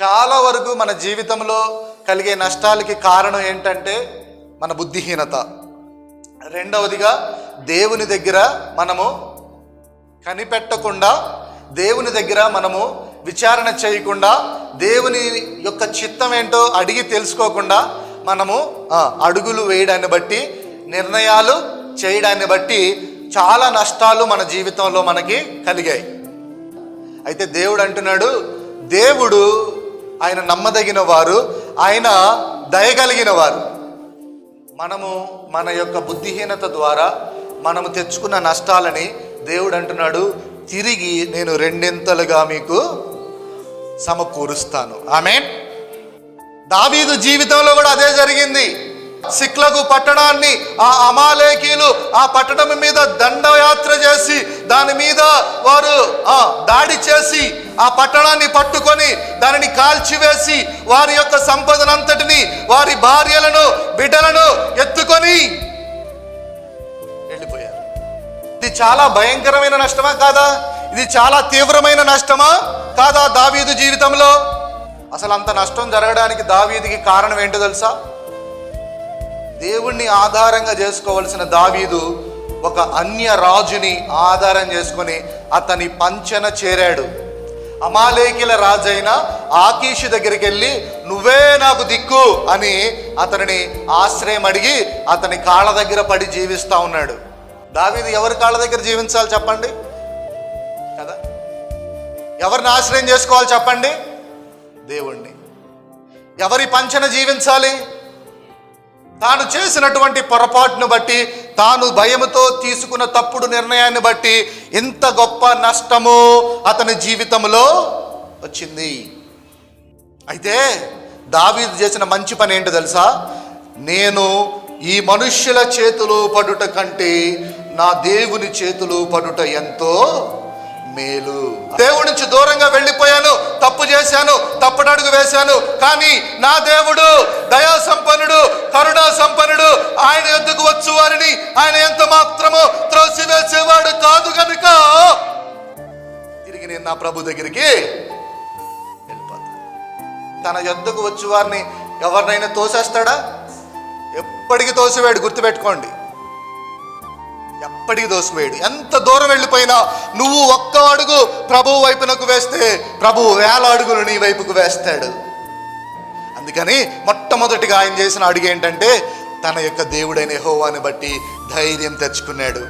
చాలా వరకు మన జీవితంలో కలిగే నష్టాలకి కారణం ఏంటంటే మన బుద్ధిహీనత. రెండవదిగా దేవుని దగ్గర మనము కనిపెట్టకుండా, దేవుని దగ్గర మనము విచారణ చేయకుండా, దేవుని యొక్క చిత్తం ఏంటో అడిగి తెలుసుకోకుండా మనము అడుగులు వేయడాన్ని బట్టి, నిర్ణయాలు చేయడాన్ని బట్టి చాలా నష్టాలు మన జీవితంలో మనకి కలిగాయి. అయితే దేవుడు అంటున్నాడు, దేవుడు ఆయన నమ్మదగిన వారు, ఆయన దయగలిగిన వారు. మనము మన యొక్క బుద్ధిహీనత ద్వారా మనము తెచ్చుకున్న నష్టాలని దేవుడు అంటున్నాడు, తిరిగి నేను రెండింతలుగా మీకు సమకూరుస్తాను. ఆమేన్. దావీదు జీవితంలో కూడా అదే జరిగింది. సిక్లగు పట్టణాన్ని ఆ అమాలేకీలు ఆ పట్టణం మీద దండయాత్ర చేసి దాని మీద వారు దాడి చేసి ఆ పట్టణాన్ని పట్టుకొని దానిని కాల్చివేసి వారి యొక్క సంపదనంతటిని, వారి భార్యలను, బిడ్డలను ఎత్తుకొని వెళ్ళిపోయారు. ఇది చాలా భయంకరమైన నష్టమా కాదా? ఇది చాలా తీవ్రమైన నష్టమా కాదా దావీదు జీవితంలో? అసలు అంత నష్టం జరగడానికి దావీదుకి కారణం ఏంటో తెలుసా? దేవుణ్ణి ఆధారంగా చేసుకోవలసిన దావీదు ఒక అన్య రాజుని ఆధారం చేసుకొని అతని పంచన చేరాడు. అమాలేకీల రాజైన ఆకీషు దగ్గరికి వెళ్ళి, నువ్వే నాకు దిక్కు అని అతనిని ఆశ్రయం అడిగి అతని కాళ్ళ దగ్గర పడి జీవిస్తా ఉన్నాడు. దావీదు ఎవరి కాళ్ళ దగ్గర జీవించాలి చెప్పండి కదా? ఎవరిని ఆశ్రయం చేసుకోవాలి చెప్పండి? దేవుణ్ణి. ఎవరి పంచన జీవించాలి? తాను చేసినటువంటి పొరపాటును బట్టి, తాను భయముతో తీసుకున్న తప్పుడు నిర్ణయాన్ని బట్టి ఇంత గొప్ప నష్టము అతని జీవితంలో వచ్చింది. అయితే దావీదు చేసిన మంచి పని ఏంటో తెలుసా? నేను ఈ మనుష్యుల చేతులు పడుట కంటే నా దేవుని చేతులు పడుట ఎంతో మేలు. దేవుడి నుంచి దూరంగా వెళ్ళిపోయాను, తప్పు చేశాను, తప్పుడడుగు వేశాను, కానీ నా దేవుడు దయా సంపన్నుడు, కరుణా సంపన్నుడు. ఆయన యొద్దకు వచ్చు వారిని ఆయన ఎంత మాత్రమో త్రోసివేసేవాడు కాదు కనుక తిరిగి నేను నా ప్రభు దగ్గరికి వెళ్ళిపోతాను. తన యొద్దకు వచ్చు వారిని ఎవరినైనా తోసేస్తాడా? ఎప్పటికీ తోసివేడు. గుర్తుపెట్టుకోండి, ఎప్పటికీ దోసివేయడు. ఎంత దూరం వెళ్ళిపోయినా నువ్వు ఒక్క అడుగు ప్రభువు వైపునకు వేస్తే ప్రభువు 1000 అడుగులు నీ వైపుకు వేస్తాడు. అందుకని మొట్టమొదటిగా ఆయన చేసిన అడుగు ఏంటంటే తన యొక్క దేవుడైన యెహోవాని బట్టి ధైర్యం తెచ్చుకున్నాడు.